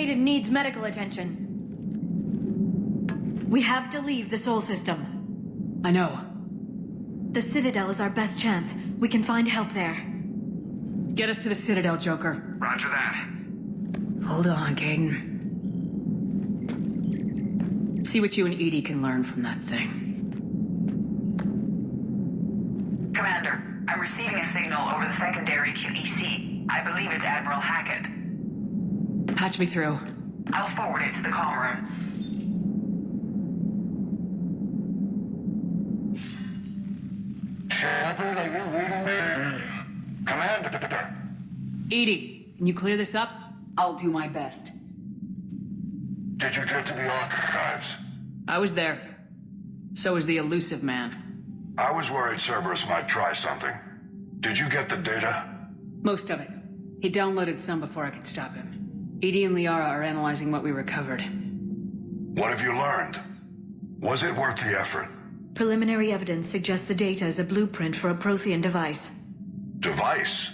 Kaiden needs medical attention. We have to leave the Sol system. I know. The Citadel is our best chance. We can find help there. Get us to the Citadel, Joker. Roger that. Hold on, Kaiden. See what you and Edie can learn from that thing. Commander, I'm receiving a signal over the secondary QEC. I believe it's Admiral Hackett. Patch me through. I'll forward it to the comm room. Shepard, are you reading me? Commander. Edie, can you clear this up? I'll do my best. Did you get to the archives? I was there. So was the elusive man. I was worried Cerberus might try something. Did you get the data? Most of it. He downloaded some before I could stop him. Edie and Liara are analyzing what we recovered. What have you learned? Was it worth the effort? Preliminary evidence suggests the data is a blueprint for a Prothean device. Device?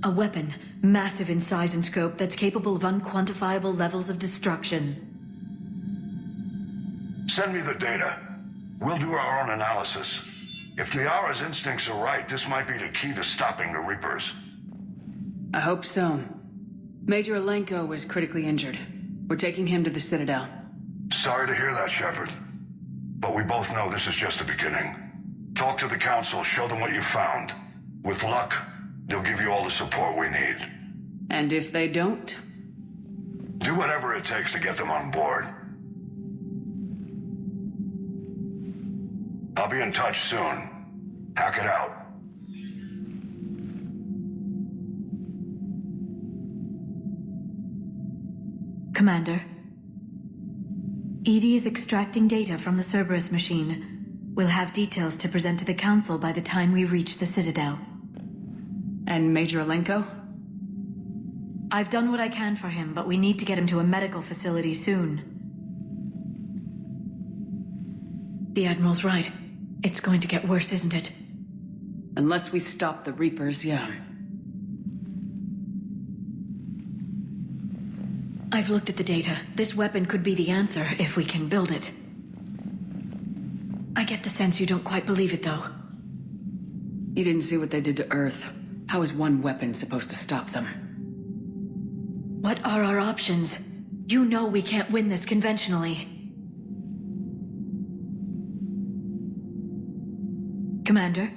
A weapon, massive in size and scope, that's capable of unquantifiable levels of destruction. Send me the data. We'll do our own analysis. If Liara's instincts are right, this might be the key to stopping the Reapers. I hope so. Major Alenko was critically injured. We're taking him to the Citadel. Sorry to hear that, Shepard. But we both know this is just the beginning. Talk to the Council, show them what you found. With luck, they'll give you all the support we need. And if they don't? Do whatever it takes to get them on board. I'll be in touch soon. Hack it out. Commander, Edie is extracting data from the Cerberus machine. We'll have details to present to the Council by the time we reach the Citadel. And Major Alenko? I've done what I can for him, but we need to get him to a medical facility soon. The Admiral's right. It's going to get worse, isn't it? Unless we stop the Reapers, yeah. I've looked at the data. This weapon could be the answer if we can build it. I get the sense you don't quite believe it, though. You didn't see what they did to Earth. How is one weapon supposed to stop them? What are our options? You know we can't win this conventionally. Commander?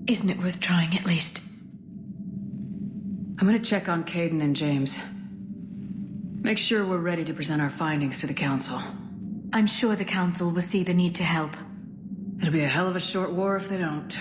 Isn't it worth trying at least? I'm gonna check on Kaiden and James. Make sure we're ready to present our findings to the Council. I'm sure the Council will see the need to help. It'll be a hell of a short war if they don't.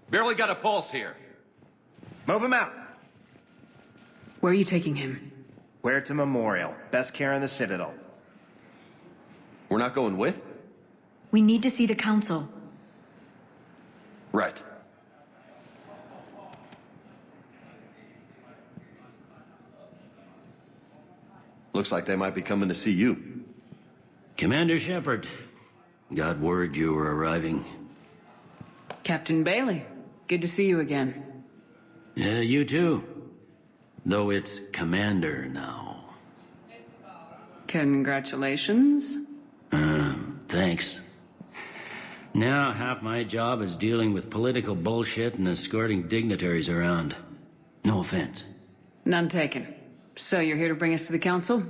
Barely got a pulse here. Move him out. Where are you taking him? Where to Memorial. Best care in the Citadel. We're not going with? We need to see the Council. Right. Looks like they might be coming to see you. Commander Shepard, got word you were arriving. Captain Bailey, good to see you again. Yeah, you too. Though it's Commander now. Congratulations. Thanks. Now half my job is dealing with political bullshit and escorting dignitaries around. No offense. None taken. So you're here to bring us to the council?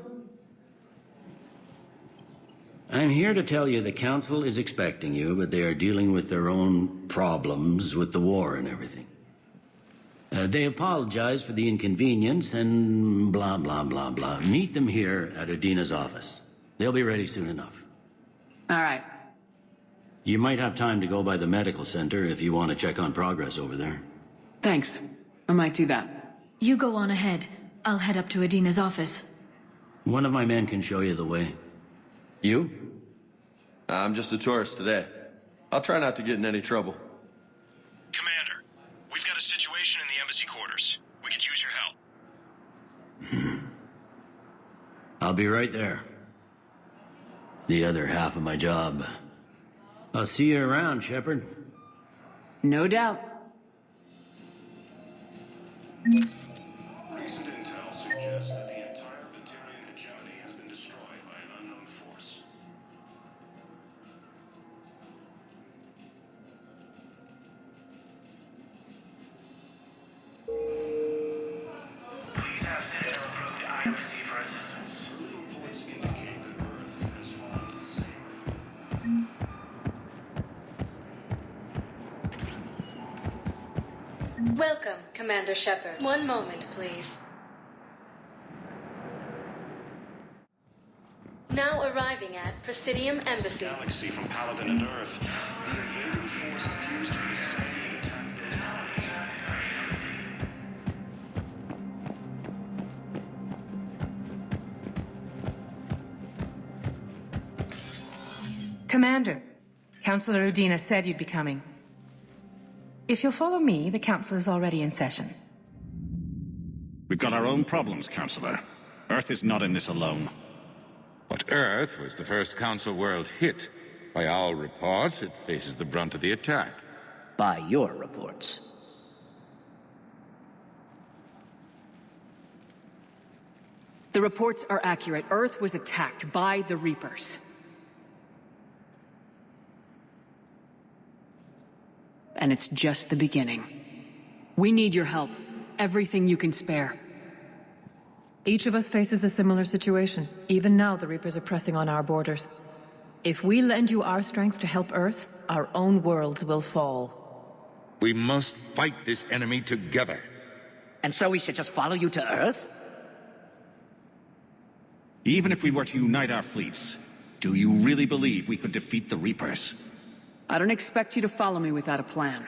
I'm here to tell you the council is expecting you, but they are dealing with their own problems with the war and everything. They apologize for the inconvenience and blah, blah, blah, blah. Meet them here at Udina's office. They'll be ready soon enough. All right. You might have time to go by the medical center if you want to check on progress over there. Thanks. I might do that. You go on ahead. I'll head up to Udina's office. One of my men can show you the way. You? I'm just a tourist today. I'll try not to get in any trouble. Commander, we've got a situation in the embassy quarters. We could use your help. I'll be right there. The other half of my job. I'll see you around, Shepard. No doubt. Recent intel suggests that the entire Batarian hegemony has been destroyed by an unknown force. Please have sent and approved IOC for assistance. Early reports indicate that Earth has fallen to the same. Welcome, Commander Shepard. One moment, please. Now arriving at Presidium Embassy. Galaxy from Paladin and Earth. The invading force appears to be the same that attacked the Commander, Councillor Udina said you'd be coming. If you'll follow me, the council is already in session. We've got our own problems, Councillor. Earth is not in this alone. But Earth was the first Council world hit. By all reports, it faces the brunt of the attack. By your reports. The reports are accurate. Earth was attacked by the Reapers. And it's just the beginning. We need your help. Everything you can spare. Each of us faces a similar situation. Even now, the Reapers are pressing on our borders. If we lend you our strength to help Earth, our own worlds will fall. We must fight this enemy together. And so we should just follow you to Earth? Even if we were to unite our fleets, do you really believe we could defeat the Reapers? I don't expect you to follow me without a plan.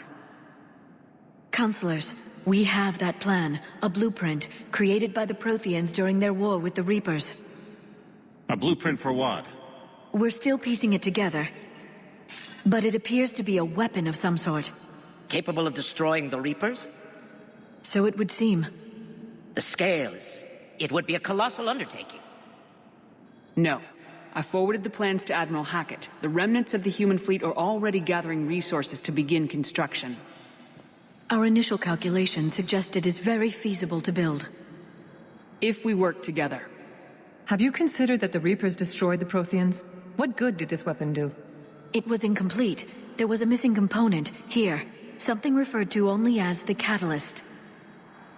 Counselors, we have that plan, a blueprint, created by the Protheans during their war with the Reapers. A blueprint for what? We're still piecing it together. But it appears to be a weapon of some sort. Capable of destroying the Reapers? So it would seem. The scales. It would be a colossal undertaking. No. I forwarded the plans to Admiral Hackett. The remnants of the human fleet are already gathering resources to begin construction. Our initial calculations suggest it is very feasible to build. If we work together. Have you considered that the Reapers destroyed the Protheans? What good did this weapon do? It was incomplete. There was a missing component, here. Something referred to only as the catalyst.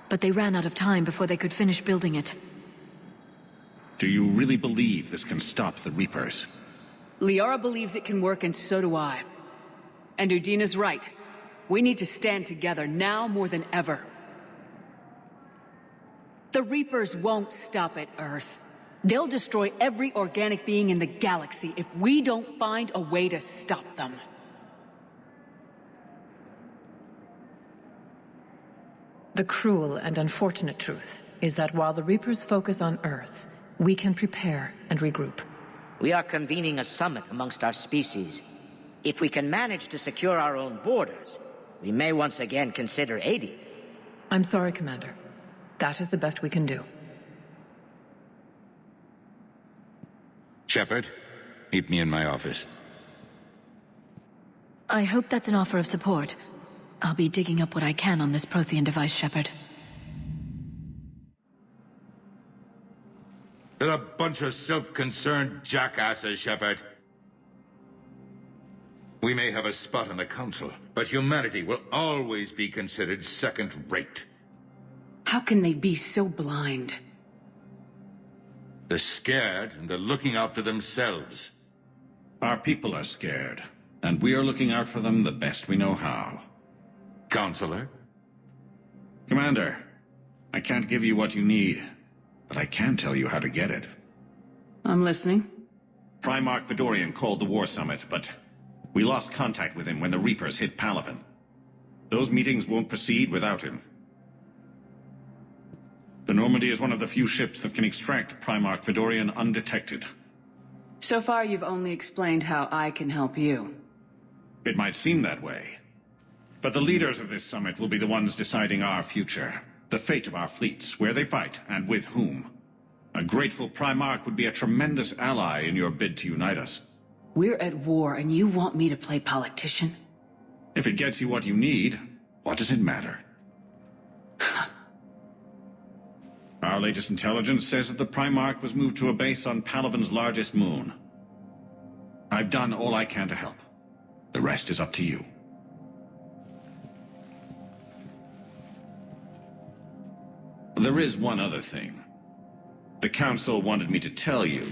But they ran out of time before they could finish building it. Do you really believe this can stop the Reapers? Liara believes it can work, and so do I. And Udina's right. We need to stand together now more than ever. The Reapers won't stop at Earth. They'll destroy every organic being in the galaxy if we don't find a way to stop them. The cruel and unfortunate truth is that while the Reapers focus on Earth, we can prepare and regroup. We are convening a summit amongst our species. If we can manage to secure our own borders, we may once again consider aiding. I'm sorry, Commander. That is the best we can do. Shepard, meet me in my office. I hope that's an offer of support. I'll be digging up what I can on this Prothean device, Shepard. They're a bunch of self-concerned jackasses, Shepard. We may have a spot on the Council, but humanity will always be considered second-rate. How can they be so blind? They're scared, and they're looking out for themselves. Our people are scared, and we are looking out for them the best we know how. Counselor? Commander, I can't give you what you need, but I can tell you how to get it. I'm listening. Primarch Fedorian called the War Summit, but we lost contact with him when the Reapers hit Palaven. Those meetings won't proceed without him. The Normandy is one of the few ships that can extract Primarch Fedorian undetected. So far, you've only explained how I can help you. It might seem that way. But the leaders of this summit will be the ones deciding our future. The fate of our fleets, where they fight, and with whom. A grateful Primarch would be a tremendous ally in your bid to unite us. We're at war, and you want me to play politician? If it gets you what you need, what does it matter? Our latest intelligence says that the Primarch was moved to a base on Palaven's largest moon. I've done all I can to help. The rest is up to you. There is one other thing. The Council wanted me to tell you,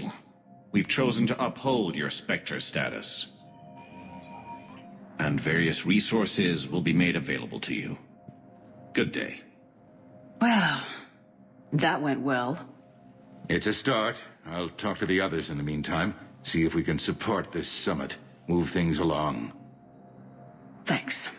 we've chosen to uphold your Spectre status. And various resources will be made available to you. Good day. Well, that went well. It's a start. I'll talk to the others in the meantime, see if we can support this summit, move things along. Thanks.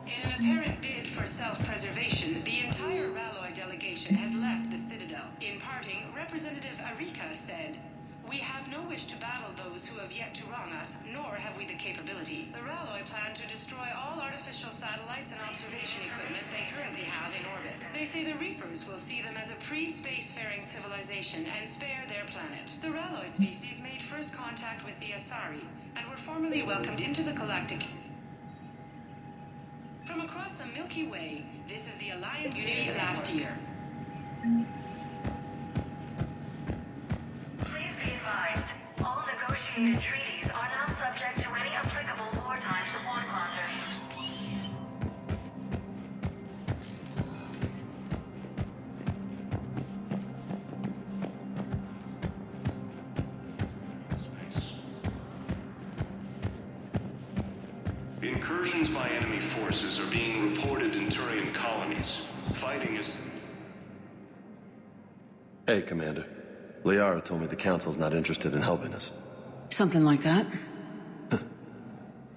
In an apparent bid for self-preservation, the entire Ralloy delegation has left the Citadel. In parting, Representative Arika said, "We have no wish to battle those who have yet to wrong us, nor have we the capability. The Ralloy plan to destroy all artificial satellites and observation equipment they currently have in orbit. They say the Reapers will see them as a pre-spacefaring civilization and spare their planet. The Ralloy species made first contact with the Asari and were formally welcomed into the Galactic. From across the Milky Way, this is the Alliance Unity last year." Please be advised, all negotiated treaties are now subject to any applicable wartime support clauses. Incursions by enemy forces are being reported in Turian colonies. Fighting is... Hey, Commander. Liara told me the Council's not interested in helping us. Something like that?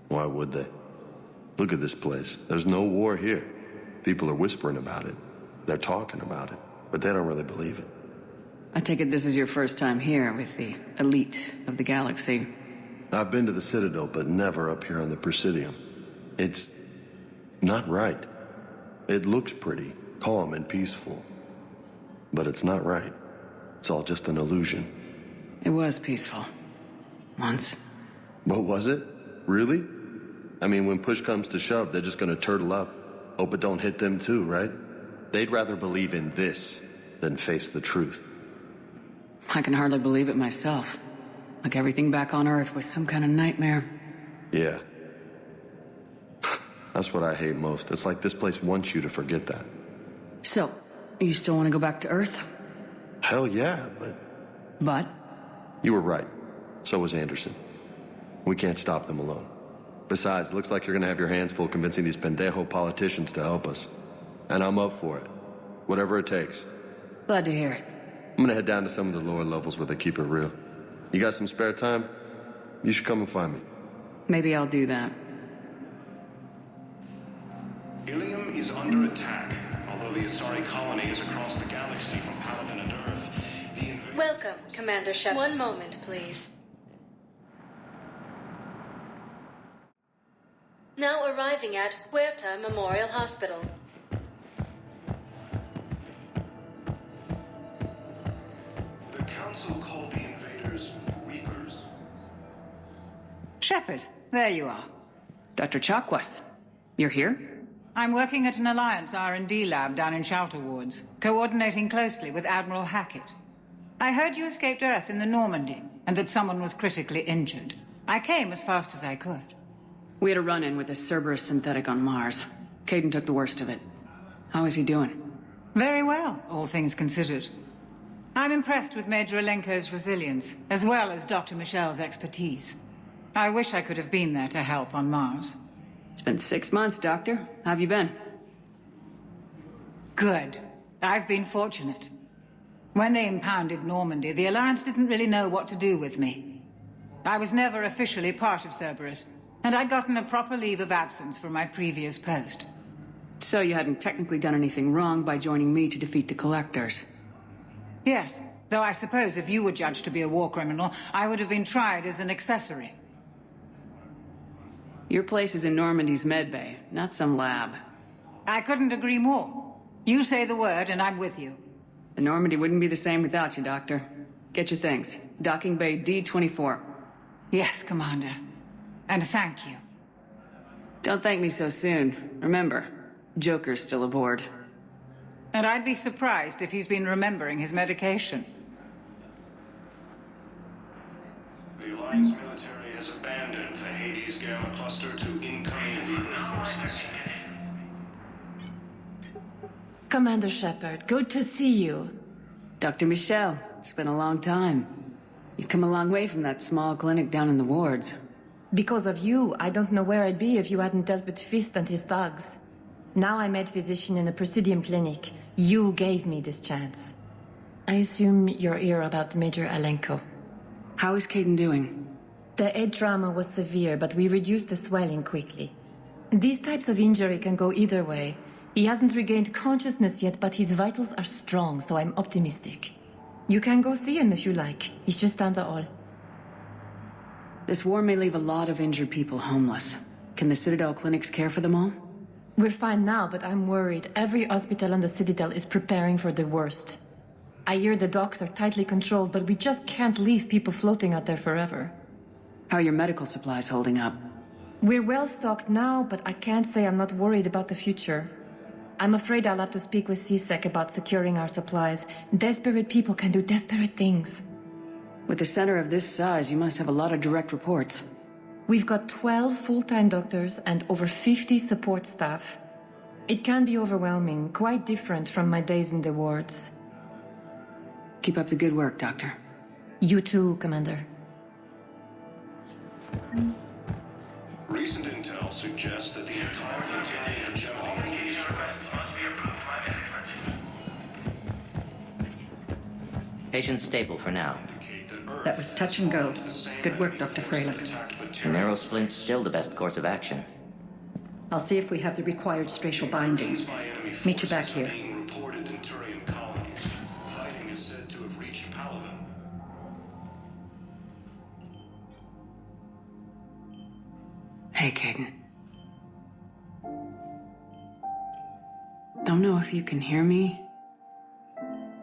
Why would they? Look at this place. There's no war here. People are whispering about it. They're talking about it, but they don't really believe it. I take it this is your first time here with the elite of the galaxy. I've been to the Citadel, but never up here on the Presidium. It's not right. It looks pretty, calm and peaceful. But it's not right. It's all just an illusion. It was peaceful. Once. What was it? Really? I mean, when push comes to shove, they're just gonna turtle up. Hope it don't hit them too, right? They'd rather believe in this than face the truth. I can hardly believe it myself. Like everything back on Earth was some kind of nightmare. Yeah. That's what I hate most. It's like this place wants you to forget that. So, you still want to go back to Earth? Hell yeah, but... But? You were right. So was Anderson. We can't stop them alone. Besides, it looks like you're gonna have your hands full convincing these pendejo politicians to help us. And I'm up for it. Whatever it takes. Glad to hear it. I'm gonna head down to some of the lower levels where they keep it real. You got some spare time? You should come and find me. Maybe I'll do that. Ilium is under attack. Although the Asari colony is across the galaxy from Palaven and Earth, Welcome, Commander Shepard. One moment, please. Now arriving at Huerta Memorial Hospital. the Council called the invaders Reapers. Shepard, there you are. Dr. Chakwas, you're here? I'm working at an Alliance R&D lab down in Shelter Wards, coordinating closely with Admiral Hackett. I heard you escaped Earth in the Normandy, and that someone was critically injured. I came as fast as I could. We had a run-in with a Cerberus synthetic on Mars. Kaiden took the worst of it. How is he doing? Very well, all things considered. I'm impressed with Major Alenko's resilience, as well as Dr. Michel's expertise. I wish I could have been there to help on Mars. It's been 6 months, Doctor. How have you been? Good. I've been fortunate. When they impounded Normandy, the Alliance didn't really know what to do with me. I was never officially part of Cerberus, and I'd gotten a proper leave of absence from my previous post. So you hadn't technically done anything wrong by joining me to defeat the Collectors? Yes, though I suppose if you were judged to be a war criminal, I would have been tried as an accessory. Your place is in Normandy's medbay, not some lab. I couldn't agree more. You say the word and I'm with you. The Normandy wouldn't be the same without you, Doctor. Get your things. Docking Bay D-24. Yes, Commander. And thank you. Don't thank me so soon. Remember, Joker's still aboard. And I'd be surprised if he's been remembering his medication. The Alliance military has abandoned the Hades Gamma cluster to incoming Reaper forces. Commander Shepard, good to see you. Dr. Michel, it's been a long time. You've come a long way from that small clinic down in the wards. Because of you, I don't know where I'd be if you hadn't dealt with Fist and his thugs. Now I'm head physician in a Presidium clinic. You gave me this chance. I assume you're here about Major Alenko. How is Kaiden doing? The head trauma was severe, but we reduced the swelling quickly. These types of injury can go either way. He hasn't regained consciousness yet, but his vitals are strong, so I'm optimistic. You can go see him if you like. He's just down the hall. This war may leave a lot of injured people homeless. Can the Citadel clinics care for them all? We're fine now, but I'm worried. Every hospital on the Citadel is preparing for the worst. I hear the docks are tightly controlled, but we just can't leave people floating out there forever. How are your medical supplies holding up? We're well stocked now, but I can't say I'm not worried about the future. I'm afraid I'll have to speak with CSEC about securing our supplies. Desperate people can do desperate things. With a center of this size, you must have a lot of direct reports. We've got 12 full-time doctors and over 50 support staff. It can be overwhelming, quite different from my days in the wards. Keep up the good work, Doctor. You too, Commander. Recent intel suggests that the entire Italian hegemony is Patient stable for now. That was touch and go. Good work, Dr. Freilich. Narrow splint's still the best course of action. I'll see if we have the required stracial bindings. Meet you back here. reported in Turian colonies. Fighting is said to have reached Paladin. Hey, Kaiden. Don't know if you can hear me,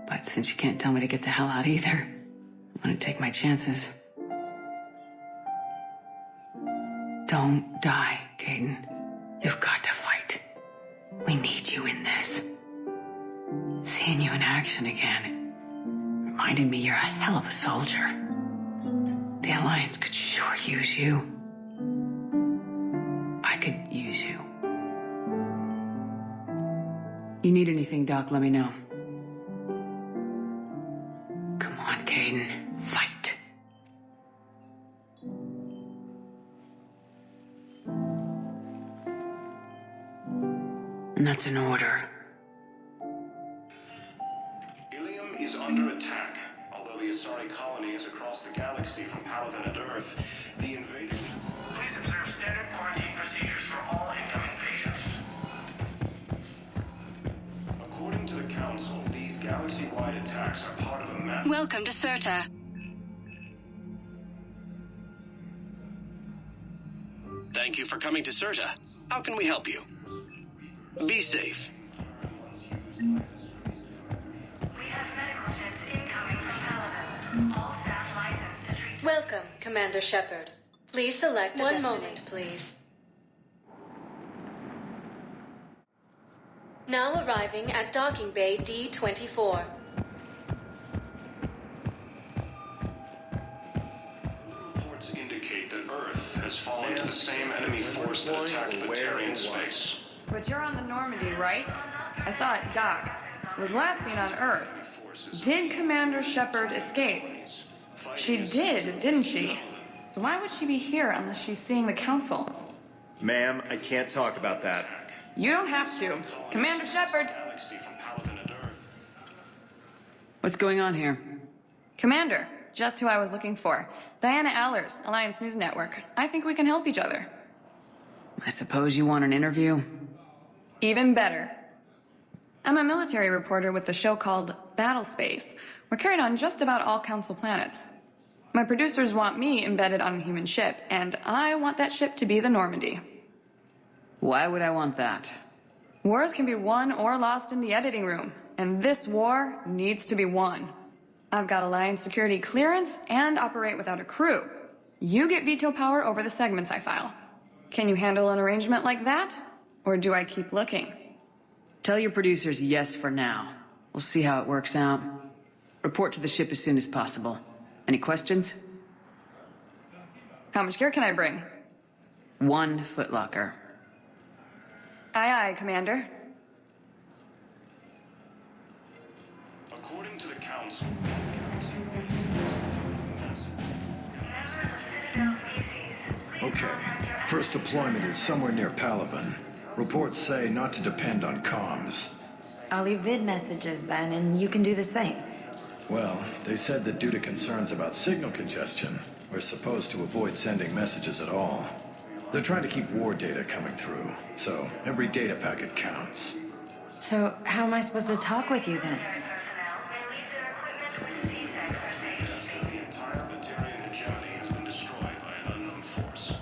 but since you can't tell me to get the hell out either, I'm gonna take my chances. Don't die, Kaiden. You've got to fight. We need you in this. Seeing you in action again reminded me you're a hell of a soldier. The Alliance could sure use you. I could use you. You need anything, Doc, let me know. Come on, Kaiden. Fight. And that's an order. Ilium is under attack. Although the Asari colony is across the galaxy from Paladin and Earth, the invaders... Please observe standard quarantine procedures for all incoming patients. According to the Council, these galaxy-wide attacks are part of a map... Welcome to Certa. Thank you for coming to Certa. How can we help you? Be safe. We have medical ships incoming from Paladin. All staff licensed to treat... Welcome, Commander Shepard. Please select one moment, please. Now arriving at docking bay D24. Reports indicate that Earth has fallen to the same enemy force that attacked Batarian space. But you're on the Normandy, right? I saw it dock. It was last seen on Earth. Did Commander Shepard escape? She did, didn't she? So why would she be here unless she's seeing the Council? Ma'am, I can't talk about that. You don't have to. Commander Shepard! What's going on here? Commander, just who I was looking for. Diana Allers, Alliance News Network. I think we can help each other. I suppose you want an interview? Even better. I'm a military reporter with the show called Battle Space. We're carried on just about all Council planets. My producers want me embedded on a human ship, and I want that ship to be the Normandy. Why would I want that? Wars can be won or lost in the editing room, and this war needs to be won. I've got Alliance security clearance and operate without a crew. You get veto power over the segments I file. Can you handle an arrangement like that? Or do I keep looking? Tell your producers yes for now. We'll see how it works out. Report to the ship as soon as possible. Any questions? How much gear can I bring? 1 footlocker. Aye, aye, Commander. According to the Council, Okay. First deployment is somewhere near Palaven. Reports say not to depend on comms. I'll leave vid messages then, and you can do the same. Well, they said that due to concerns about signal congestion, we're supposed to avoid sending messages at all. They're trying to keep war data coming through, so every data packet counts. So, how am I supposed to talk with you then? the entire Batarian hegemony has been destroyed by an unknown force.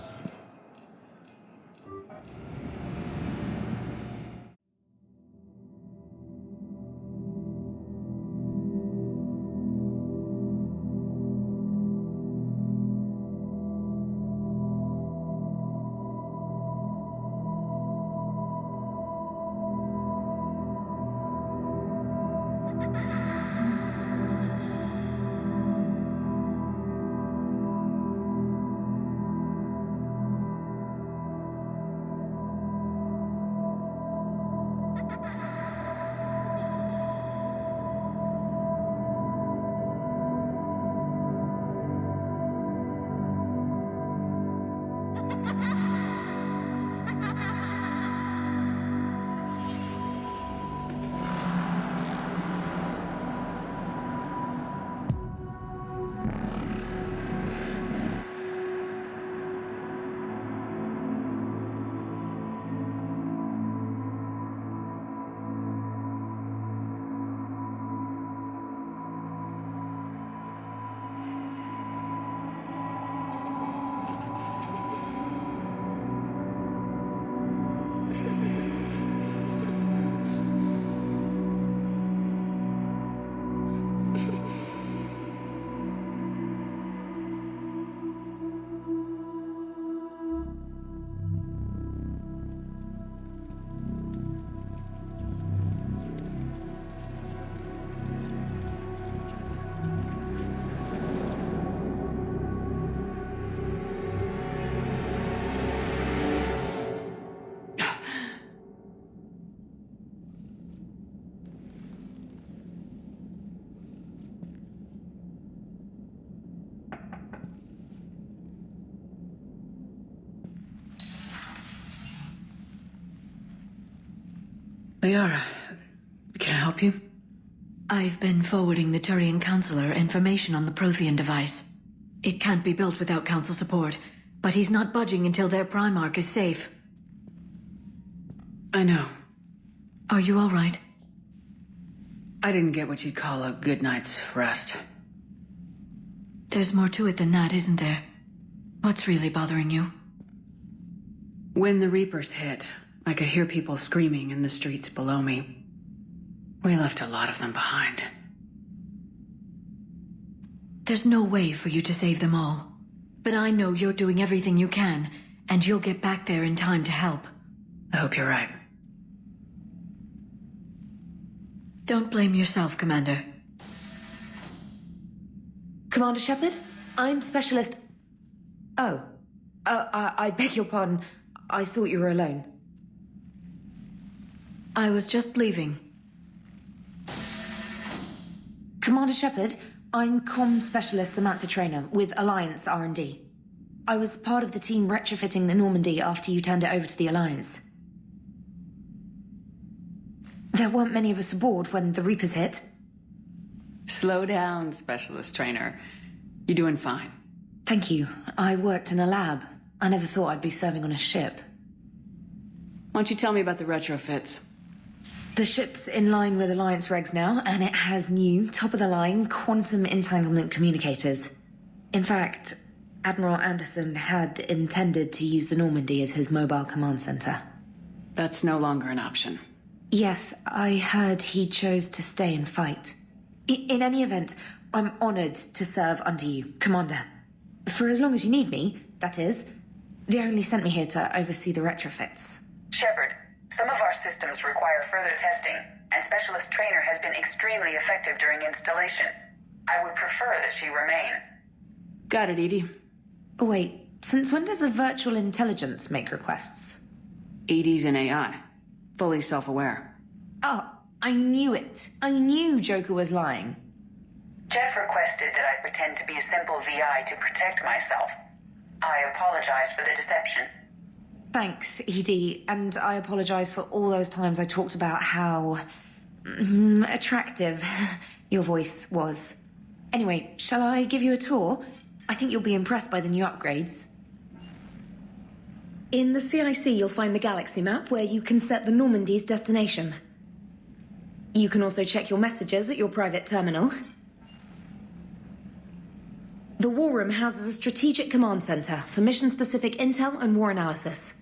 Liara, can I help you? I've been forwarding the Turian Counselor information on the Prothean device. It can't be built without Council support, but he's not budging until their Primarch is safe. I know. Are you all right? I didn't get what you'd call a good night's rest. There's more to it than that, isn't there? What's really bothering you? When the Reapers hit, I could hear people screaming in the streets below me. We left a lot of them behind. There's no way for you to save them all. But I know you're doing everything you can, and you'll get back there in time to help. I hope you're right. Don't blame yourself, Commander. Commander Shepard, I'm Specialist... Oh. I beg your pardon. I thought you were alone. I was just leaving. Commander Shepard, I'm Comm Specialist Samantha Traynor with Alliance R&D. I was part of the team retrofitting the Normandy after you turned it over to the Alliance. There weren't many of us aboard when the Reapers hit. Slow down, Specialist Trainer. You're doing fine. Thank you. I worked in a lab. I never thought I'd be serving on a ship. Why don't you tell me about the retrofits? The ship's in line with Alliance regs now, and it has new, top-of-the-line quantum entanglement communicators. In fact, Admiral Anderson had intended to use the Normandy as his mobile command center. That's no longer an option. Yes, I heard he chose to stay and fight. In any event, I'm honored to serve under you, Commander. For as long as you need me, that is. They only sent me here to oversee the retrofits. Shepard, some of our systems require further testing, and Specialist Trainer has been extremely effective during installation. I would prefer that she remain. Got it, Edie. Oh, wait, since when does a virtual intelligence make requests? Edie's an AI. Fully self-aware. Oh, I knew it. I knew Joker was lying. Jeff requested that I pretend to be a simple VI to protect myself. I apologize for the deception. Thanks, Edie, and I apologize for all those times I talked about how... attractive your voice was. Anyway, shall I give you a tour? I think you'll be impressed by the new upgrades. In the CIC, you'll find the galaxy map where you can set the Normandy's destination. You can also check your messages at your private terminal. The War Room houses a strategic command center for mission-specific intel and war analysis.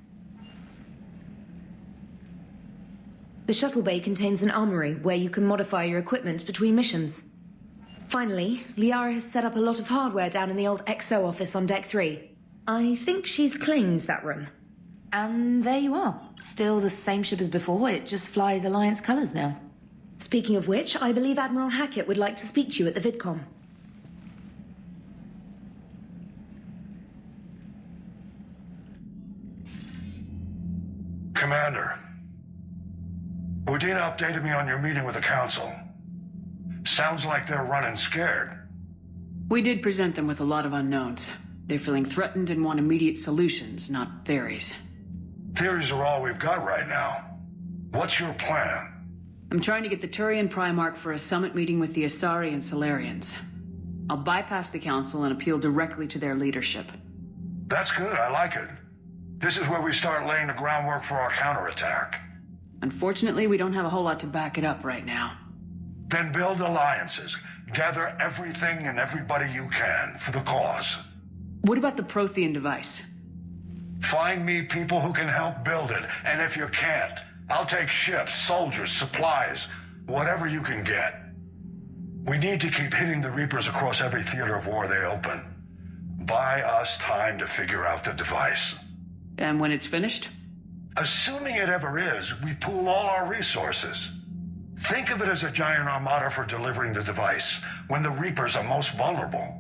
The shuttle bay contains an armory where you can modify your equipment between missions. Finally, Liara has set up a lot of hardware down in the old XO office on Deck 3. I think she's claimed that room. And there you are. Still the same ship as before, it just flies Alliance colors now. Speaking of which, I believe Admiral Hackett would like to speak to you at the VidCom. Commander, Udina updated me on your meeting with the Council. Sounds like they're running scared. We did present them with a lot of unknowns. They're feeling threatened and want immediate solutions, not theories. Theories are all we've got right now. What's your plan? I'm trying to get the Turian Primarch for a summit meeting with the Asari and Solarians. I'll bypass the Council and appeal directly to their leadership. That's good, I like it. This is where we start laying the groundwork for our counterattack. Unfortunately, we don't have a whole lot to back it up right now. Then build alliances. Gather everything and everybody you can for the cause. What about the Prothean device? Find me people who can help build it, and if you can't, I'll take ships, soldiers, supplies, whatever you can get. We need to keep hitting the Reapers across every theater of war they open. Buy us time to figure out the device. And when it's finished? Assuming it ever is, we pool all our resources. Think of it as a giant armada for delivering the device, when the Reapers are most vulnerable.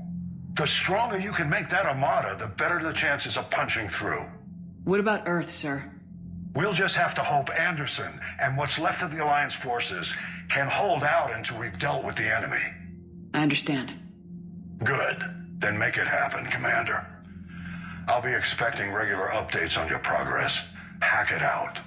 The stronger you can make that armada, the better the chances of punching through. What about Earth, sir? We'll just have to hope Anderson and what's left of the Alliance forces can hold out until we've dealt with the enemy. I understand. Good. Then make it happen, Commander. I'll be expecting regular updates on your progress. Hack it out.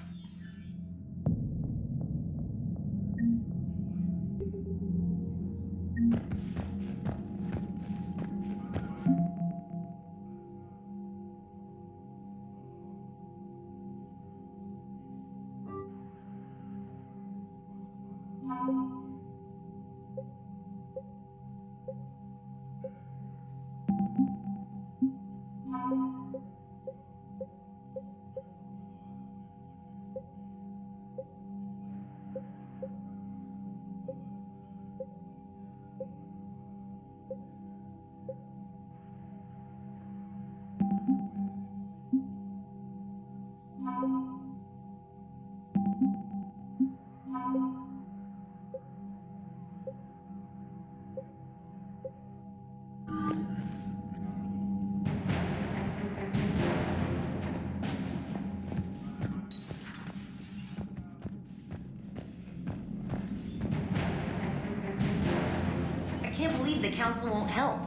can't believe the Council won't help.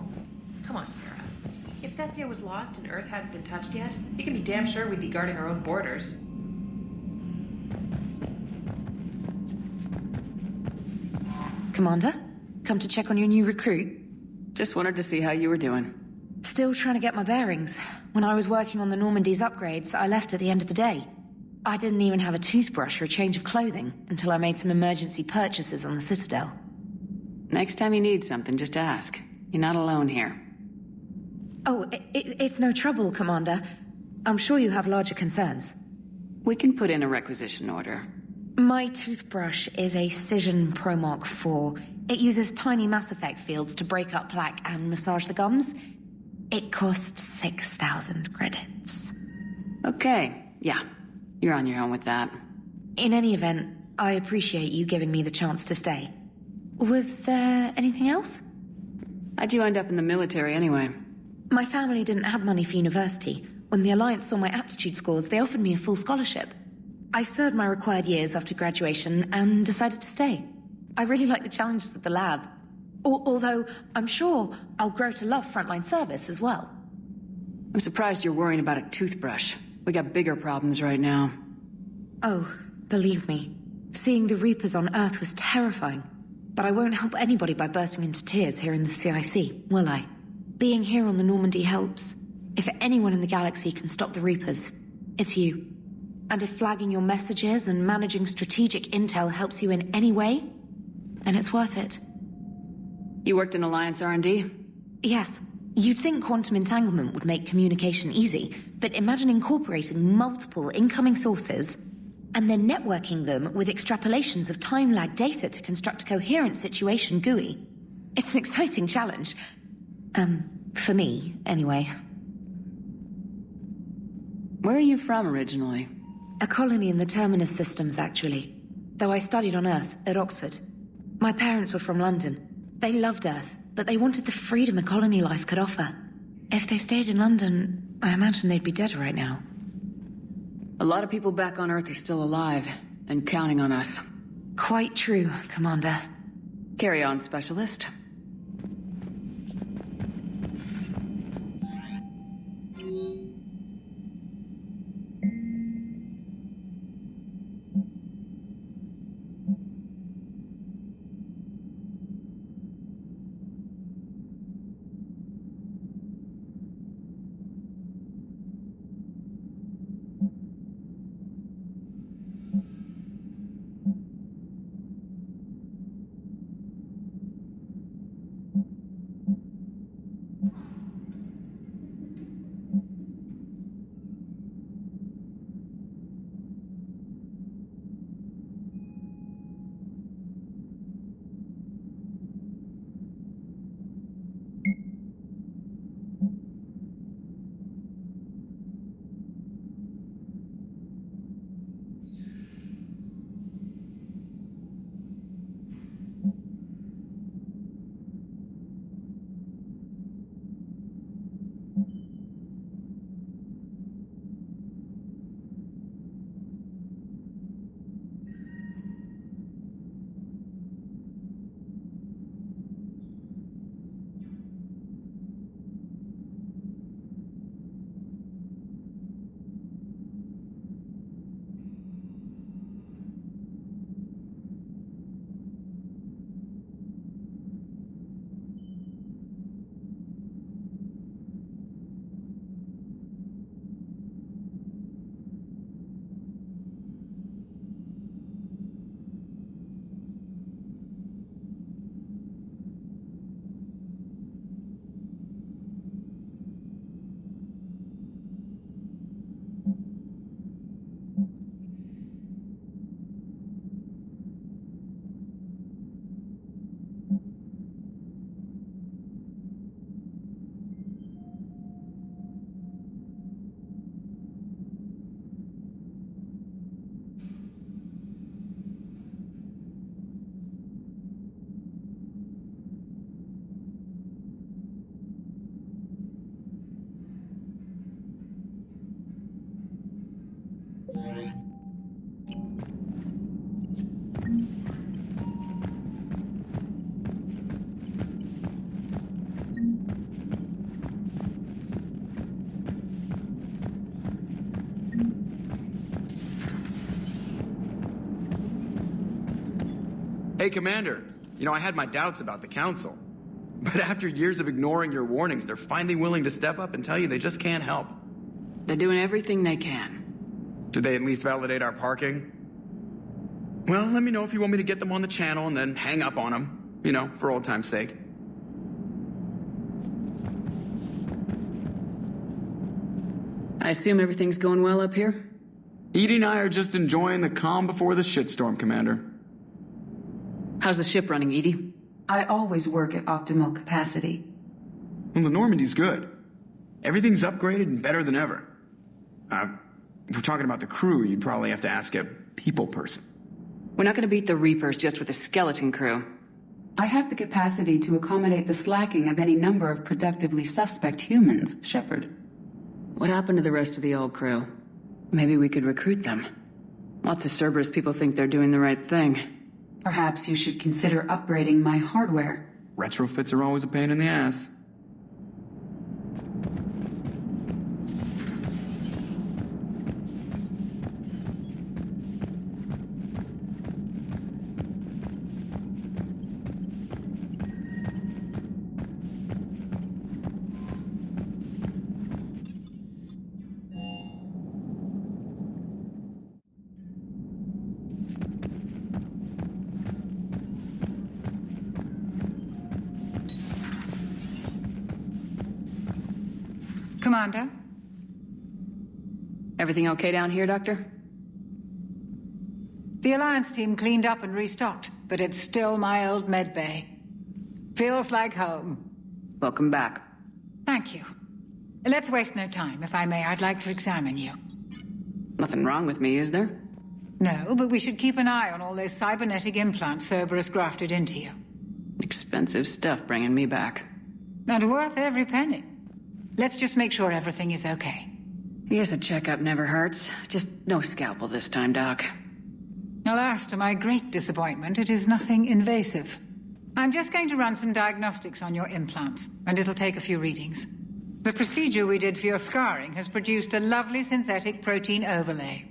Come on, Sarah. If Thessia was lost and Earth hadn't been touched yet, you can be damn sure we'd be guarding our own borders. Commander, come to check on your new recruit. Just wanted to see how you were doing. Still trying to get my bearings. When I was working on the Normandy's upgrades, I left at the end of the day. I didn't even have a toothbrush or a change of clothing until I made some emergency purchases on the Citadel. Next time you need something, just ask. You're not alone here. Oh, it's no trouble, Commander. I'm sure you have larger concerns. We can put in a requisition order. My toothbrush is a Cision Pro Mark IV. It uses tiny Mass Effect fields to break up plaque and massage the gums. It costs 6,000 credits. Okay, yeah. You're on your own with that. In any event, I appreciate you giving me the chance to stay. Was there anything else? How'd you end up in the military anyway? My family didn't have money for university. When the Alliance saw my aptitude scores, they offered me a full scholarship. I served my required years after graduation and decided to stay. I really like the challenges of the lab. Although, I'm sure I'll grow to love frontline service as well. I'm surprised you're worrying about a toothbrush. We got bigger problems right now. Oh, believe me. Seeing the Reapers on Earth was terrifying. But I won't help anybody by bursting into tears here in the CIC, will I? Being here on the Normandy helps. If anyone in the galaxy can stop the Reapers, it's you. And if flagging your messages and managing strategic intel helps you in any way, then it's worth it. You worked in Alliance R&D? Yes. You'd think quantum entanglement would make communication easy, but imagine incorporating multiple incoming sources and then networking them with extrapolations of time-lag data to construct a coherent situation GUI. It's an exciting challenge. For me, anyway. Where are you from originally? A colony in the Terminus systems, actually. Though I studied on Earth, at Oxford. My parents were from London. They loved Earth, but they wanted the freedom a colony life could offer. If they stayed in London, I imagine they'd be dead right now. A lot of people back on Earth are still alive, and counting on us. Quite true, Commander. Carry on, Specialist. Hey, Commander. You know, I had my doubts about the Council. But after years of ignoring your warnings, they're finally willing to step up and tell you they just can't help. They're doing everything they can. Did they at least validate our parking? Well, let me know if you want me to get them on the channel and then hang up on them. You know, for old time's sake. I assume everything's going well up here? Edie and I are just enjoying the calm before the shitstorm, Commander. How's the ship running, Edie? I always work at optimal capacity. Well, the Normandy's good. Everything's upgraded and better than ever. If we're talking about the crew, you'd probably have to ask a people person. We're not going to beat the Reapers just with a skeleton crew. I have the capacity to accommodate the slacking of any number of productively suspect humans, Shepard. What happened to the rest of the old crew? Maybe we could recruit them. Lots of Cerberus people think they're doing the right thing. Perhaps you should consider upgrading my hardware. Retrofits are always a pain in the ass. Commander? Everything okay down here, Doctor? The Alliance team cleaned up and restocked, but it's still my old med bay. Feels like home. Welcome back. Thank you. Let's waste no time. If I may, I'd like to examine you. Nothing wrong with me, is there? No, but we should keep an eye on all those cybernetic implants Cerberus grafted into you. Expensive stuff bringing me back. And worth every penny. Let's just make sure everything is okay. Yes, a checkup never hurts. Just no scalpel this time, Doc. Alas, to my great disappointment, it is nothing invasive. I'm just going to run some diagnostics on your implants, and it'll take a few readings. The procedure we did for your scarring has produced a lovely synthetic protein overlay.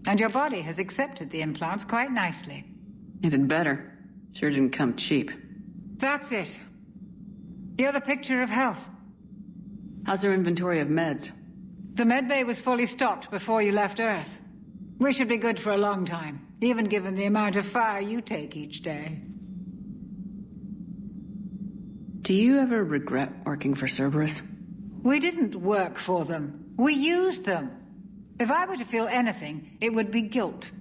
And your body has accepted the implants quite nicely. It had better. Sure didn't come cheap. That's it. You're the picture of health. How's our inventory of meds? The medbay was fully stocked before you left Earth. We should be good for a long time, even given the amount of fire you take each day. Do you ever regret working for Cerberus? We didn't work for them. We used them. If I were to feel anything, it would be guilt.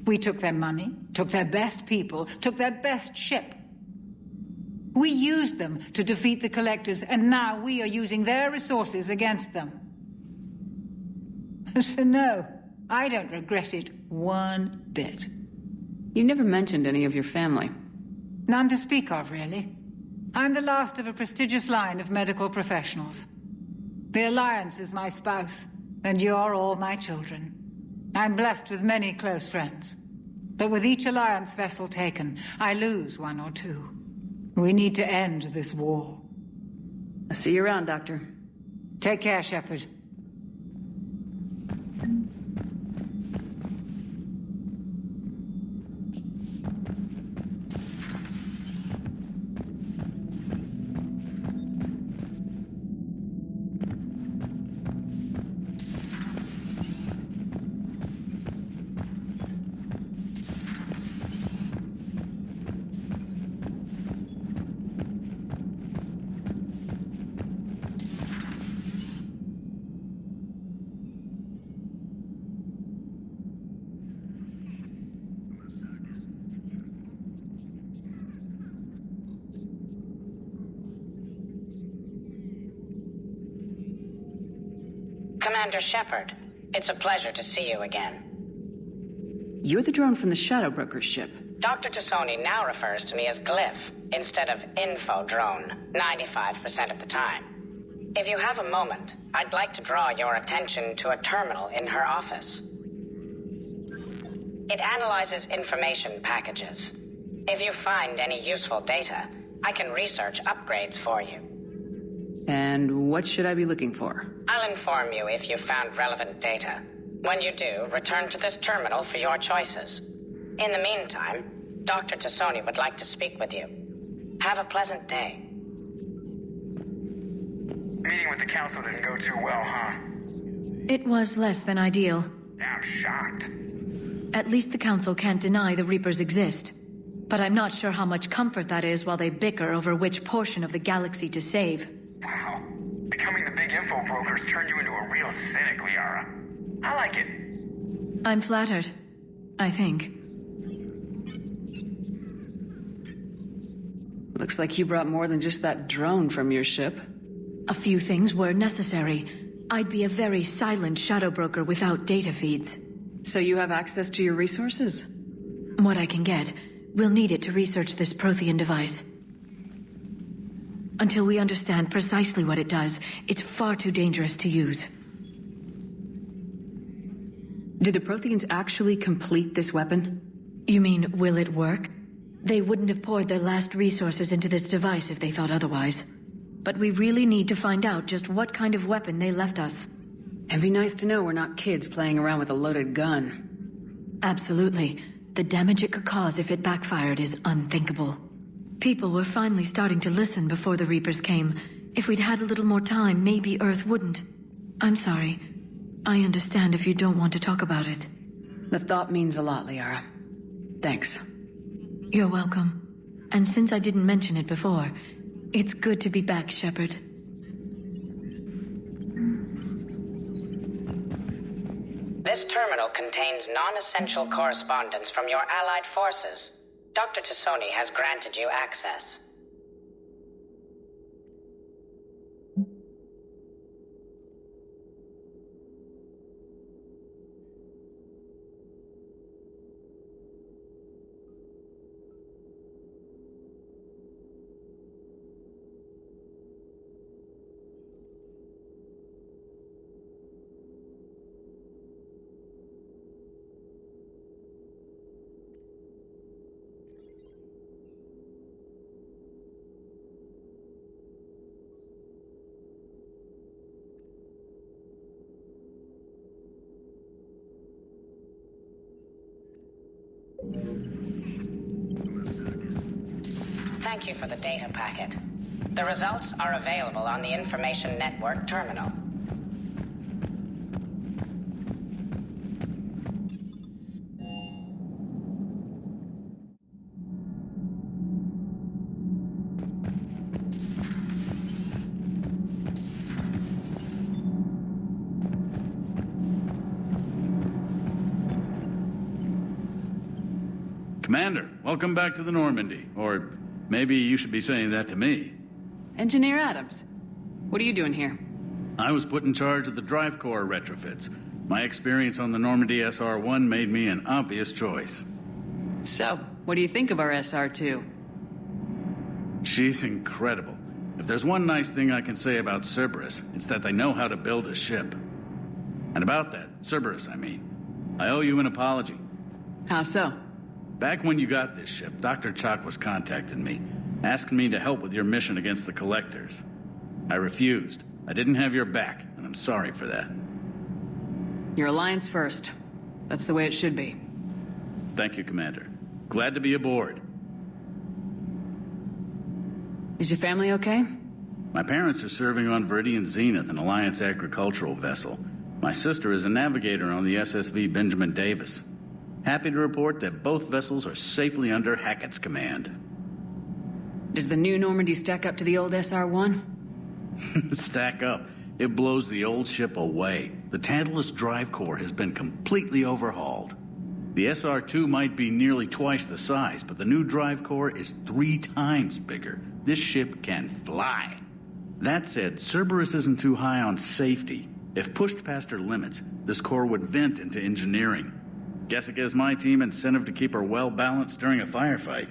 We took their money, took their best people, took their best ship. We used them to defeat the Collectors, and now we are using their resources against them. So no, I don't regret it one bit. You never mentioned any of your family. None to speak of, really. I'm the last of a prestigious line of medical professionals. The Alliance is my spouse, and you're all my children. I'm blessed with many close friends. But with each Alliance vessel taken, I lose one or two. We need to end this war. I'll see you around, Doctor. Take care, Shepard. Commander Shepard, it's a pleasure to see you again. You're the drone from the Shadow Broker's ship. Dr. Tassoni now refers to me as Glyph instead of Info Drone 95% of the time. If you have a moment, I'd like to draw your attention to a terminal in her office. It analyzes information packages. If you find any useful data, I can research upgrades for you. And what should I be looking for? I'll inform you if you've found relevant data. When you do, return to this terminal for your choices. In the meantime, Dr. Tassoni would like to speak with you. Have a pleasant day. Meeting with the council didn't go too well, huh? It was less than ideal. Yeah, I'm shocked. At least the council can't deny the Reapers exist. But I'm not sure how much comfort that is while they bicker over which portion of the galaxy to save. Wow. Becoming the big info broker's turned you into a real cynic, Liara. I like it. I'm flattered. I think. Looks like you brought more than just that drone from your ship. A few things were necessary. I'd be a very silent shadow broker without data feeds. So you have access to your resources? What I can get. We'll need it to research this Prothean device. Until we understand precisely what it does, it's far too dangerous to use. Did the Protheans actually complete this weapon? You mean, will it work? They wouldn't have poured their last resources into this device if they thought otherwise. But we really need to find out just what kind of weapon they left us. It'd be nice to know we're not kids playing around with a loaded gun. Absolutely. The damage it could cause if it backfired is unthinkable. People were finally starting to listen before the Reapers came. If we'd had a little more time, maybe Earth wouldn't. I'm sorry. I understand if you don't want to talk about it. The thought means a lot, Liara. Thanks. You're welcome. And since I didn't mention it before, it's good to be back, Shepard. This terminal contains non-essential correspondence from your allied forces. Dr. Tassoni has granted you access. Thank you for the data packet. The results are available on the Information Network terminal. Commander, welcome back to the Normandy. Or maybe you should be saying that to me. Engineer Adams, what are you doing here? I was put in charge of the drive core retrofits. My experience on the Normandy SR-1 made me an obvious choice. So, what do you think of our SR-2? She's incredible. If there's one nice thing I can say about Cerberus, it's that they know how to build a ship. And about that, Cerberus, I mean, I owe you an apology. How so? Back when you got this ship, Dr. Chakwas contacted me, asking me to help with your mission against the Collectors. I refused. I didn't have your back, and I'm sorry for that. Your alliance first. That's the way it should be. Thank you, Commander. Glad to be aboard. Is your family okay? My parents are serving on Viridian Zenith, an Alliance agricultural vessel. My sister is a navigator on the SSV Benjamin Davis. Happy to report that both vessels are safely under Hackett's command. Does the new Normandy stack up to the old SR-1? Stack up. It blows the old ship away. The Tantalus drive core has been completely overhauled. The SR-2 might be nearly twice the size, but the new drive core is 3 times bigger. This ship can fly. That said, Cerberus isn't too high on safety. If pushed past her limits, this core would vent into engineering. Guess it gives my team incentive to keep her well balanced during a firefight.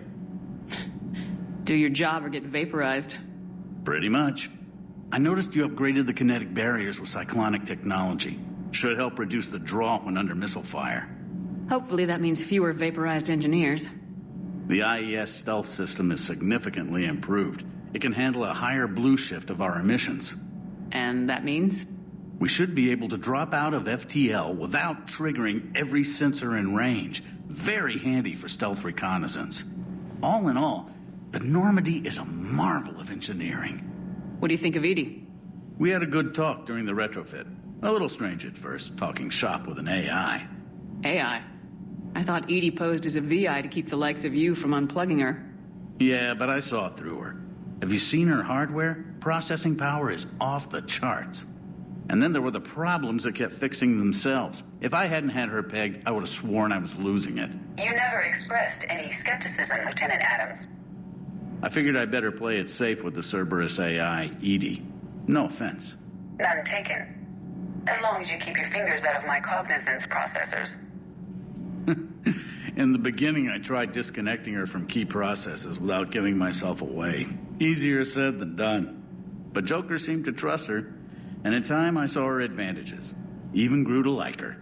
Do your job or get vaporized. Pretty much. I noticed you upgraded the kinetic barriers with cyclonic technology. Should help reduce the draw when under missile fire. Hopefully that means fewer vaporized engineers. The IES stealth system is significantly improved. It can handle a higher blue shift of our emissions. And that means? We should be able to drop out of FTL without triggering every sensor in range. Very handy for stealth reconnaissance. All in all, the Normandy is a marvel of engineering. What do you think of Edie? We had a good talk during the retrofit. A little strange at first, talking shop with an AI. AI? I thought Edie posed as a VI to keep the likes of you from unplugging her. Yeah, but I saw through her. Have you seen her hardware? Processing power is off the charts. And then there were the problems that kept fixing themselves. If I hadn't had her pegged, I would have sworn I was losing it. You never expressed any skepticism, Lieutenant Adams. I figured I'd better play it safe with the Cerberus AI, Edie. No offense. None taken. As long as you keep your fingers out of my cognizance processors. In the beginning, I tried disconnecting her from key processes without giving myself away. Easier said than done. But Joker seemed to trust her, and in time I saw her advantages. Even grew to like her.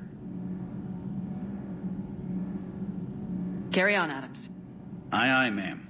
Carry on, Adams. Aye, aye, ma'am.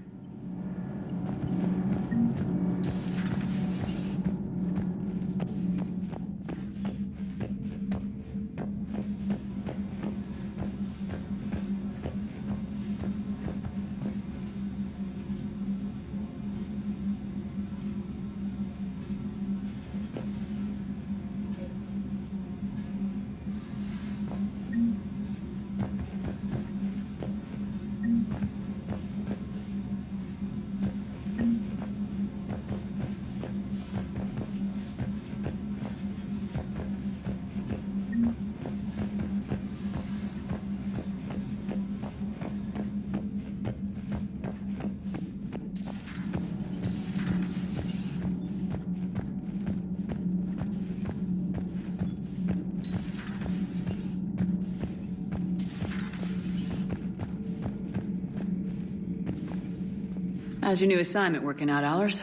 How's your new assignment working out, Allers?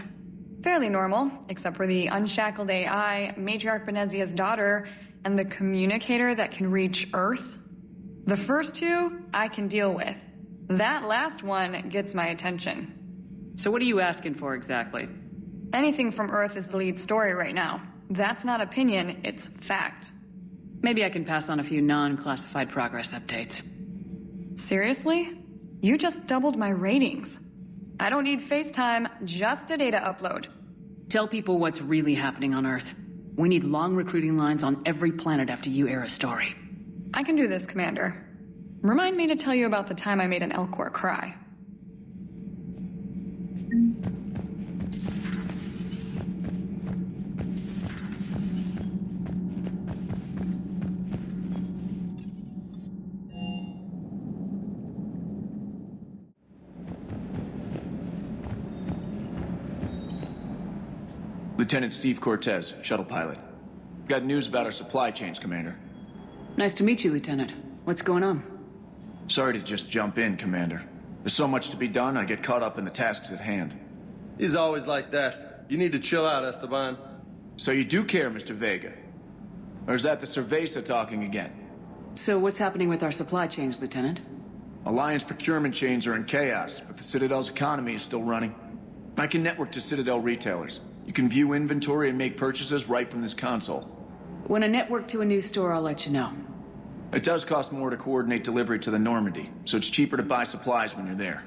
Fairly normal, except for the unshackled AI, Matriarch Benezia's daughter, and the communicator that can reach Earth. The first two, I can deal with. That last one gets my attention. So what are you asking for exactly? Anything from Earth is the lead story right now. That's not opinion, it's fact. Maybe I can pass on a few non-classified progress updates. Seriously? You just doubled my ratings. I don't need FaceTime, just a data upload. Tell people what's really happening on Earth. We need long recruiting lines on every planet after you air a story. I can do this, Commander. Remind me to tell you about the time I made an Elcor cry. Lieutenant Steve Cortez, shuttle pilot. Got news about our supply chains, Commander. Nice to meet you, Lieutenant. What's going on? Sorry to just jump in, Commander. There's so much to be done, I get caught up in the tasks at hand. He's always like that. You need to chill out, Esteban. So you do care, Mr. Vega? Or is that the Cerveza talking again? So what's happening with our supply chains, Lieutenant? Alliance procurement chains are in chaos, but the Citadel's economy is still running. I can network to Citadel retailers. You can view inventory and make purchases right from this console. When I network to a new store, I'll let you know. It does cost more to coordinate delivery to the Normandy, so it's cheaper to buy supplies when you're there.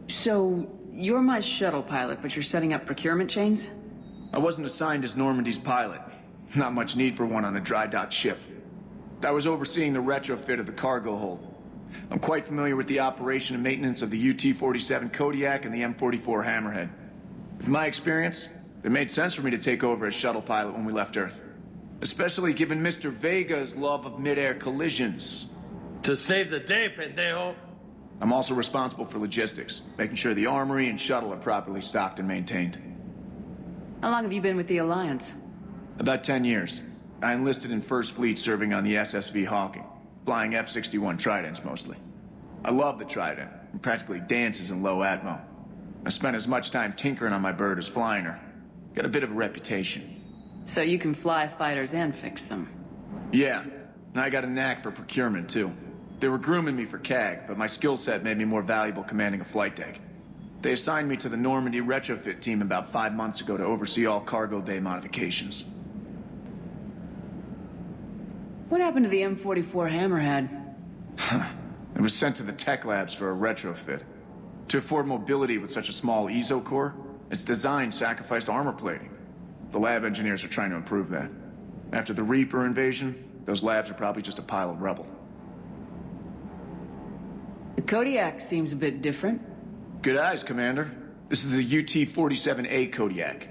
So, you're my shuttle pilot, but you're setting up procurement chains? I wasn't assigned as Normandy's pilot. Not much need for one on a dry dock ship. I was overseeing the retrofit of the cargo hold. I'm quite familiar with the operation and maintenance of the UT-47 Kodiak and the M44 Hammerhead. With my experience, it made sense for me to take over as shuttle pilot when we left Earth. Especially given Mr. Vega's love of mid-air collisions. To save the day, pendejo. I'm also responsible for logistics, making sure the armory and shuttle are properly stocked and maintained. How long have you been with the Alliance? About 10 years. I enlisted in First Fleet serving on the SSV Hawking, flying F-61 Tridents mostly. I love the Trident, and practically dances in low atmo. I spent as much time tinkering on my bird as flying her. Got a bit of a reputation. So you can fly fighters and fix them? Yeah, and I got a knack for procurement too. They were grooming me for CAG, but my skill set made me more valuable commanding a flight deck. They assigned me to the Normandy retrofit team about 5 months ago to oversee all cargo bay modifications. What happened to the M44 Hammerhead? It was sent to the tech labs for a retrofit. To afford mobility with such a small ESO core, its design sacrificed armor plating. The lab engineers are trying to improve that. After the Reaper invasion, those labs are probably just a pile of rubble. The Kodiak seems a bit different. Good eyes, Commander. This is the UT-47A Kodiak.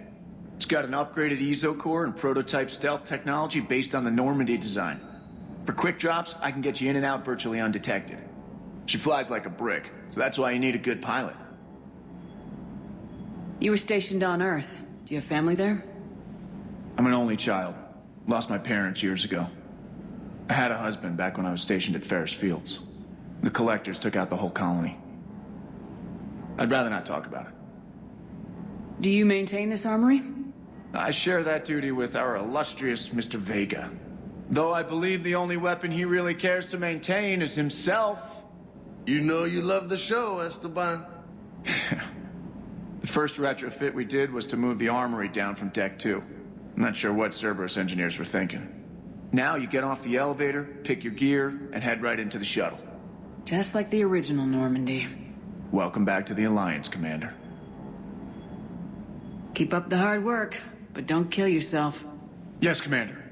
It's got an upgraded ESO core and prototype stealth technology based on the Normandy design. For quick drops, I can get you in and out virtually undetected. She flies like a brick, so that's why you need a good pilot. You were stationed on Earth. Do you have family there? I'm an only child. Lost my parents years ago. I had a husband back when I was stationed at Ferris Fields. The collectors took out the whole colony. I'd rather not talk about it. Do you maintain this armory? I share that duty with our illustrious Mr. Vega. Though I believe the only weapon he really cares to maintain is himself. You know you love the show, Esteban. The first retrofit we did was to move the armory down from Deck 2. I'm not sure what Cerberus engineers were thinking. Now you get off the elevator, pick your gear, and head right into the shuttle. Just like the original Normandy. Welcome back to the Alliance, Commander. Keep up the hard work, but don't kill yourself. Yes, Commander.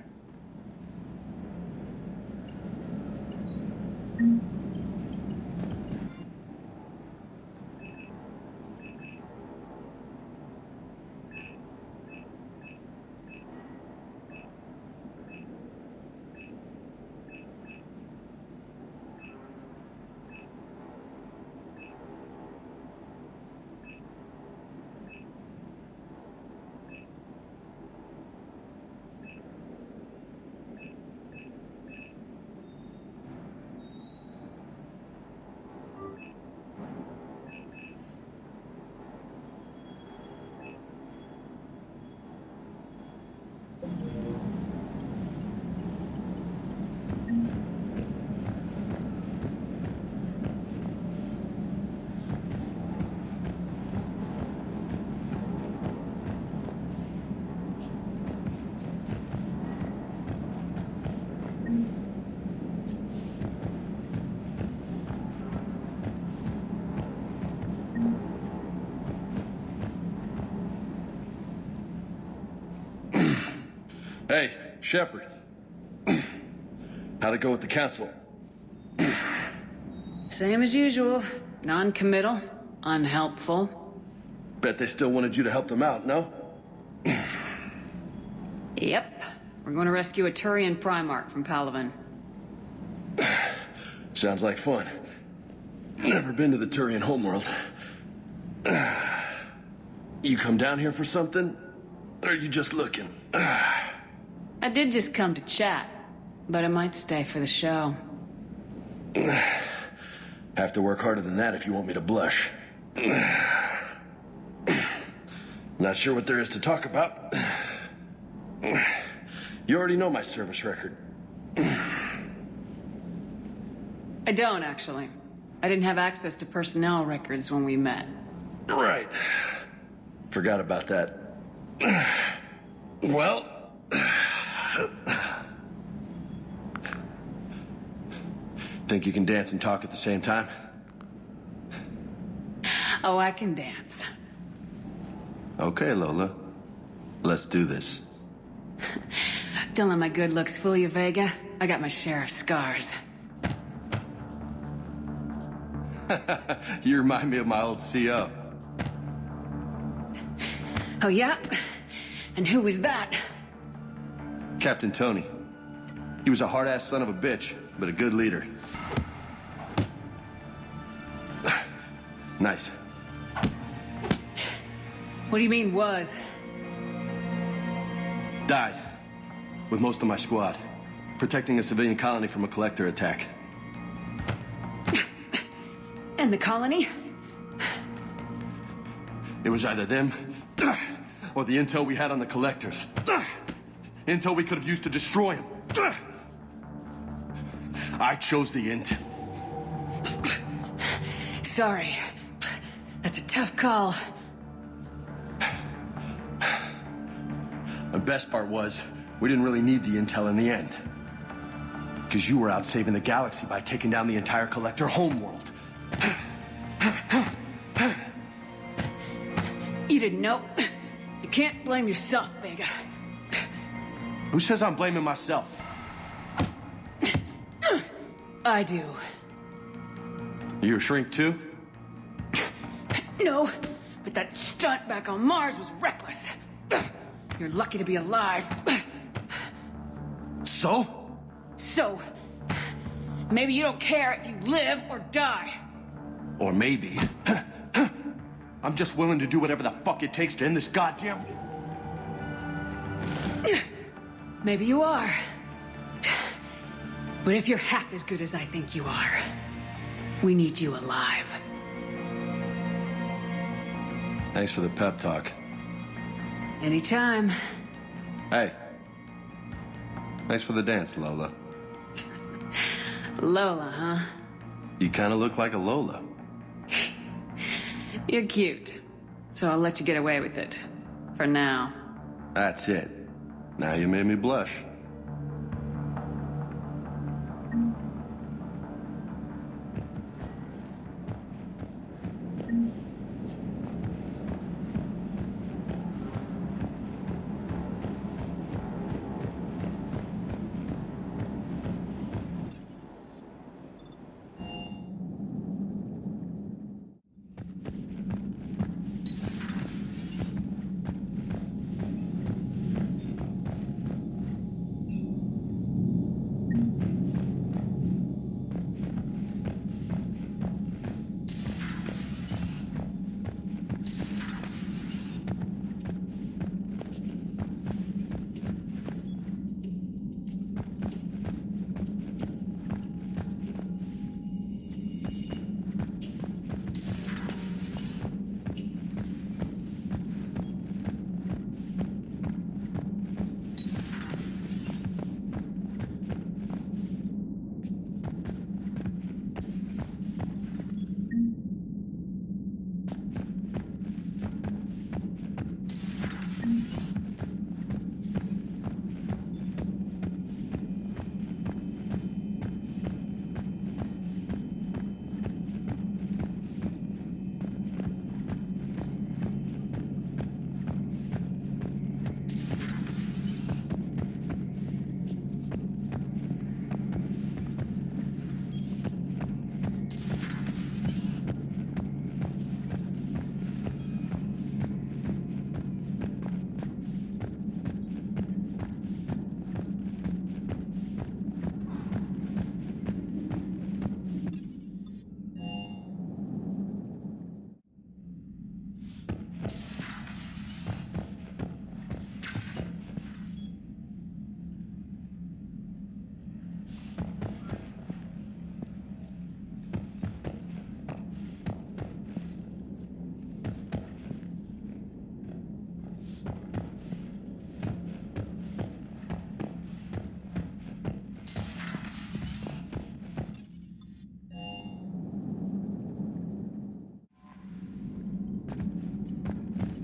Hey, Shepard. How'd it go with the council? Same as usual. Non-committal, unhelpful. Bet they still wanted you to help them out, no? Yep. We're going to rescue a Turian Primarch from Palaven. Sounds like fun. Never been to the Turian homeworld. You come down here for something? Or are you just looking? I did just come to chat, but I might stay for the show. Have to work harder than that if you want me to blush. Not sure what there is to talk about. You already know my service record. I don't, actually. I didn't have access to personnel records when we met. Right. Forgot about that. Well... Think you can dance and talk at the same time? Oh, I can dance. Okay, Lola. Let's do this. Don't let my good looks fool you, Vega. I got my share of scars. You remind me of my old CO. Oh, yeah? And who was that? Captain Tony. He was a hard-ass son of a bitch, but a good leader. Nice. What do you mean, was? Died. With most of my squad. Protecting a civilian colony from a collector attack. And the colony? It was either them, or the intel we had on the collectors. Intel we could have used to destroy them. I chose the intel. Sorry. That's a tough call. The best part was, we didn't really need the intel in the end. because you were out saving the galaxy by taking down the entire Collector homeworld. You didn't know? You can't blame yourself, Vega. Who says I'm blaming myself? I do. You a shrink too? No, but that stunt back on Mars was reckless. You're lucky to be alive. So? So, maybe you don't care if you live or die. Or maybe... I'm just willing to do whatever the fuck it takes to end this goddamn... Maybe you are. But if you're half as good as I think you are, we need you alive. Thanks for the pep talk. Anytime. Hey. Thanks for the dance, Lola. Lola, huh? You kind of look like a Lola. You're cute, so I'll let you get away with it. For now. That's it. Now you made me blush.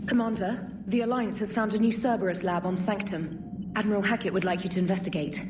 Commander, the Alliance has found a new Cerberus lab on Sanctum. Admiral Hackett would like you to investigate.